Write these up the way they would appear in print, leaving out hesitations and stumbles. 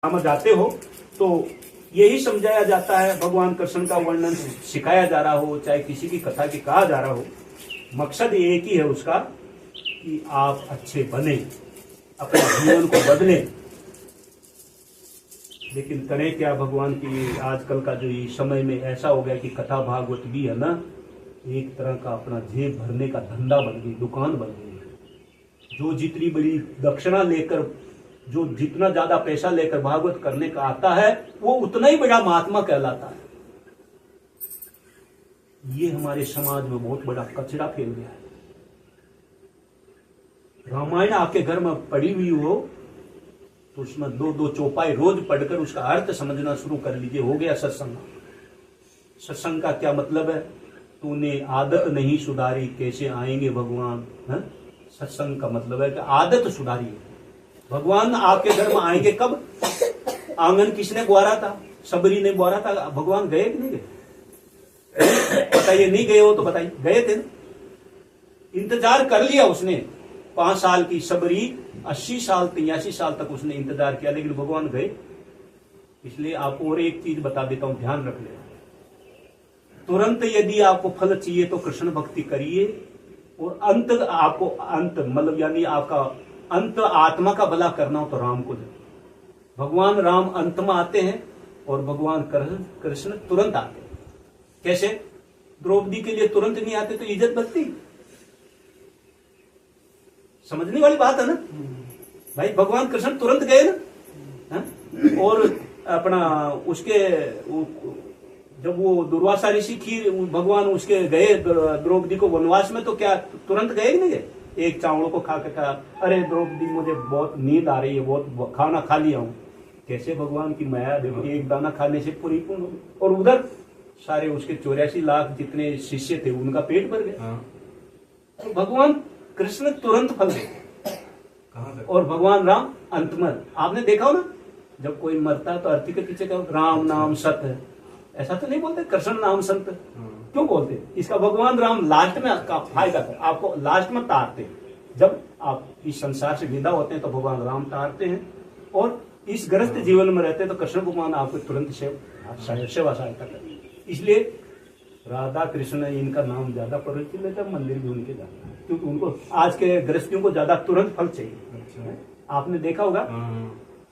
में जाते हो तो यही समझाया जाता है, भगवान कृष्ण का वर्णन सिखाया जा रहा हो, चाहे किसी की कथा की कहा जा रहा हो, मकसद एक ही है उसका कि आप अच्छे बने, अपने जीवन को बदलें। लेकिन करें क्या, भगवान की आजकल का जो ये समय में ऐसा हो गया कि कथा भागवत भी है ना, एक तरह का अपना जेब भरने का धंधा बन गई, दुकान बन गई। जो जितनी बड़ी दक्षिणा लेकर, जो जितना ज्यादा पैसा लेकर भागवत करने का आता है, वो उतना ही बड़ा महात्मा कहलाता है। ये हमारे समाज में बहुत बड़ा कचरा फैल गया है। रामायण आपके घर में पड़ी हुई हो तो उसमें दो दो चौपाई रोज पढ़कर उसका अर्थ समझना शुरू कर लीजिए, हो गया सत्संग। सत्संग का क्या मतलब है? तूने आदत नहीं सुधारी कैसे आएंगे भगवान। है? सत्संग का मतलब है कि आदत सुधारिए। भगवान आपके घर में आएंगे कब? आंगन किसने बुआरा था? सबरी ने बुआरा था। भगवान गए कि नहीं गए? बताइए, नहीं गए हो तो बताइए, गए थे ना? इंतजार कर लिया उसने 5 साल की सबरी, 80 साल 83 साल तक उसने इंतजार किया, लेकिन भगवान गए। इसलिए आप और एक चीज बता देता हूं, ध्यान रख लेना। तुरंत यदि आपको फल चाहिए तो कृष्ण भक्ति करिए, और अंत आपको अंत मतलब यानी आपका अंत आत्मा का भला करना हो तो राम को दे। भगवान राम अंत में आते हैं और भगवान कृष्ण तुरंत आते हैं। कैसे? द्रौपदी के लिए तुरंत नहीं आते तो इज्जत बचती। समझने वाली बात है ना भाई। भगवान कृष्ण तुरंत गए ना, और अपना उसके जब वो दुर्वासा ऋषि खीर भगवान उसके गए द्रौपदी को वनवास में, तो क्या तुरंत गए कि नहीं गए? एक चावल को खा के कहा, अरे द्रौपदी मुझे बहुत नींद आ रही है, बहुत खाना खा लिया हूं। कैसे भगवान की माया देखो, एक दाना खाने से पूरी पूर्ण होगी। और उधर सारे उसके 84 लाख जितने शिष्य थे उनका पेट भर गया। तो भगवान कृष्ण तुरंत फल देते और भगवान राम अंत में। आपने देखा हो ना, जब कोई मरता है तो अर्थी के पीछे क्या, राम नाम सत्य है, ऐसा तो नहीं बोलते कृष्ण नाम संत। क्यों बोलते? इसका भगवान राम लास्ट में फायदा कर आपको लास्ट में तारते हैं। जब आप इस संसार से विदा होते हैं तो भगवान राम तारते हैं, और इस ग्रस्त जीवन में रहते हैं तो कृष्ण भगवान आपको तुरंत सेवा सहायता करेंगे। इसलिए राधा कृष्ण इनका नाम ज्यादा प्रचलित है, मंदिर भी उनके ज्यादा, क्योंकि उनको आज के गृहस्थियों को ज्यादा तुरंत फल चाहिए। आपने देखा होगा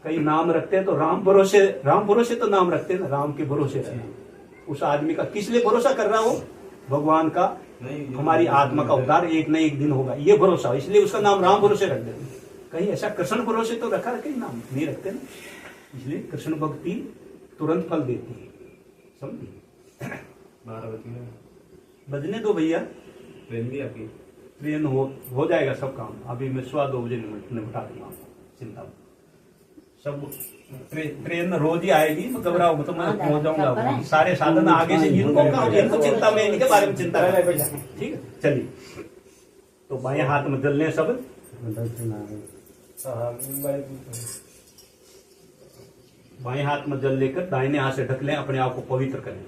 कई नाम रखते हैं तो राम भरोसे तो नाम रखते हैं ना, राम के भरोसे रहना। उस आदमी का किस लिए भरोसा कर रहा हो? भगवान का, हमारी आत्मा का उद्धार एक न एक दिन होगा, ये भरोसा, इसलिए उसका नाम राम भरोसे रख देते। कहीं ऐसा कृष्ण भरोसे तो रखा, कहीं नाम नहीं रखते ना। इसलिए कृष्ण भक्ति तुरंत फल देती है, समझिए। 12 बजने दो भैया, ट्रेन भी आपकी ट्रेन हो जाएगा सब काम। अभी मैं 2:15 बजे निपटा दूंगा, चिंता मत। सब ट्रेन रोज ही आएगी, तो घबराओ तो मैं पहुंच जाऊंगा। सारे साधन आगे से, इनको चिंता में, इनके बारे में चिंता है। ठीक है, चलिए। तो बाएं हाथ में जल लें सब, बाएं हाथ में जल लेकर दाहिने हाथ से ढक लें, अपने आप को पवित्र करें।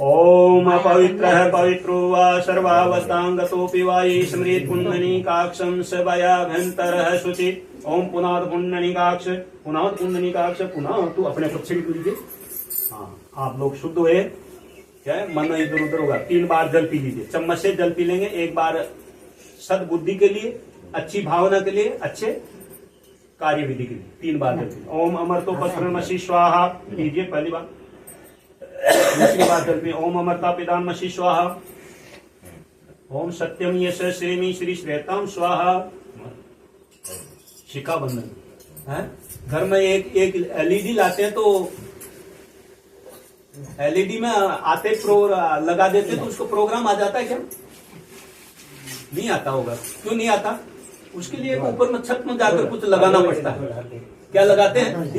ओम अपवित्रः पवित्रो वा सर्वावस्थांगतोऽपि वा ये स्मृत पुण्डरीकाक्षं स भयाभ्यन्तरः शुचि। ओम पुनः पुण्डरीकाक्ष, पुनः पुण्डरीकाक्ष, पुनः तू अपने पक्ष भी लीजिए। हाँ, आप लोग शुद्ध हुए, क्या है, मन इधर उधर होगा। 3 बार जल पी लीजिए, चम्मच से जल पी लेंगे। एक बार सद्बुद्धि के लिए, अच्छी भावना के लिए, अच्छे कार्य विधि के लिए 3 बार जल पी। ओम अमृतो पस्त्रमसि स्वाहा लीजिए पहली बार। दूसरी बार जल पी, ओम अमृता पिदानमसि स्वाहा। ओम सत्यम यश श्रेमी श्री श्रेताम स्वाहा। शिखा बंधन है। घर में एक एलईडी लाते हैं तो एलईडी में आते लगा देते तो उसको प्रोग्राम आ जाता है क्या? नहीं आता होगा। क्यों नहीं आता? उसके लिए ऊपर में छत में जाकर कुछ लगाना पड़ता है। क्या लगाते हैं?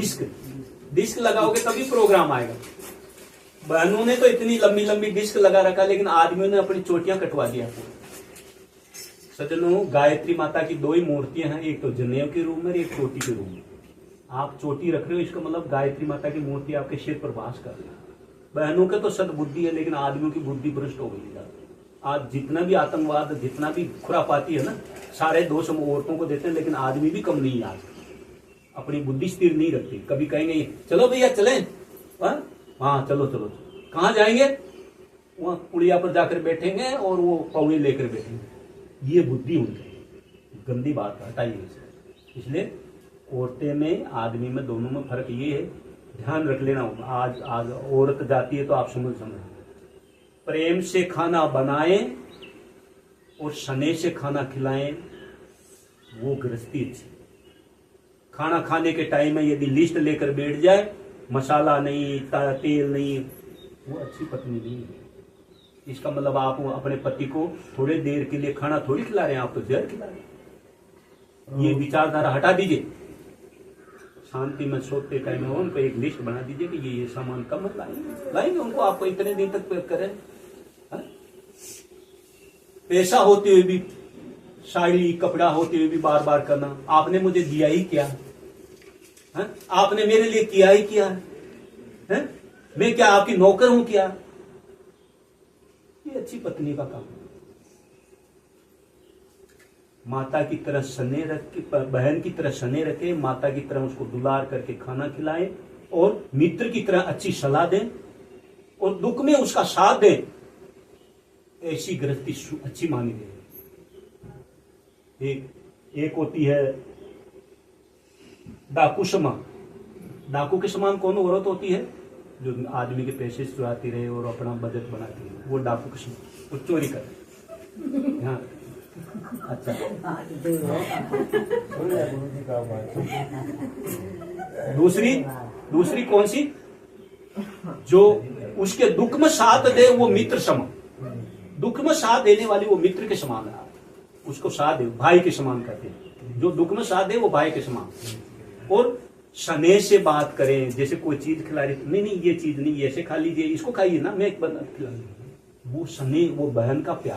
डिस्क लगाओगे तभी प्रोग्राम आएगा। बहनों ने तो इतनी लंबी लंबी डिस्क लगा रखा, लेकिन आदमियों ने अपनी चोटियां कटवा दिया। सज्जनों, गायत्री माता की 2 ही मूर्तियां हैं, एक तो जनेऊ के रूप में, एक चोटी के रूप में। आप चोटी रख रहे हो, इसका मतलब गायत्री माता की मूर्ति आपके सिर पर वास कर रही है। बहनों के तो सद्बुद्धि है, लेकिन आदमियों की बुद्धि भ्रष्ट हो गई। आज जितना भी आतंकवाद, जितना भी खुरापाती है ना, सारे दोष हम औरतों को देते हैं, लेकिन आदमी भी कम नहीं है आज। अपनी बुद्धि स्थिर नहीं रखती। कभी कहेंगे चलो भैया चलें, हाँ चलो चलो, कहाँ जाएंगे, वहां पुड़िया पर जाकर बैठेंगे और वो पौड़ी लेकर बैठेंगे। ये बुद्धि उनकी गंदी बात है, हटाइए इसे। इसलिए औरतें में आदमी में दोनों में फर्क ये है, ध्यान रख लेना। आज औरत जाती है तो आप समझ प्रेम से खाना बनाएं और स्नेह से खाना खिलाएं, वो गृहस्थी अच्छी। खाना खाने के टाइम में यदि लिस्ट लेकर बैठ जाए, मसाला नहीं, तेल नहीं, वो अच्छी पत्नी नहीं है। इसका मतलब आप अपने पति को थोड़े देर के लिए खाना थोड़ी खिला रहे हैं, आप तो जहर खिला रहे हैं। ये विचारधारा हटा दीजिए। शांति में सोते टाइम में उनको एक लिस्ट बना दीजिए कि ये सामान कम लाएंगे उनको, आपको इतने दिन तक पैक करें। पैसा होते हुए भी, साड़ी कपड़ा होते हुए भी बार बार करना, आपने मुझे दिया ही क्या है? आपने मेरे लिए किया ही क्या है? मैं क्या आपकी नौकर हूं क्या? ये अच्छी पत्नी का काम। माता की तरह स्नेह रखे, बहन की तरह स्नेह रखे, माता की तरह उसको दुलार करके खाना खिलाए और मित्र की तरह अच्छी सलाह दें और दुख में उसका साथ दें। ऐसी गृहस्थी अच्छी मानी गई। एक होती है डाकू समान। डाकू के समान कौन औरत होती है? जो आदमी के पैसे चुराती रहे और अपना बजट बनाती है, वो डाकू के समान, वो चोरी करे। हाँ अच्छा, दूसरी कौन सी? जो उसके दुख में साथ दे, वो मित्र समान। दुख में साथ देने वाली वो मित्र के समान है, उसको साथ दे, भाई के समान करते हैं। जो दुख में साथ दे वो भाई के समान। और स्नेह से बात करें, जैसे कोई चीज खिला रही, नहीं ये चीज नहीं, ऐसे खा लीजिए, इसको खाइए ना, मैं एक बना खिला। वो स्नेह, वो बहन का प्यार,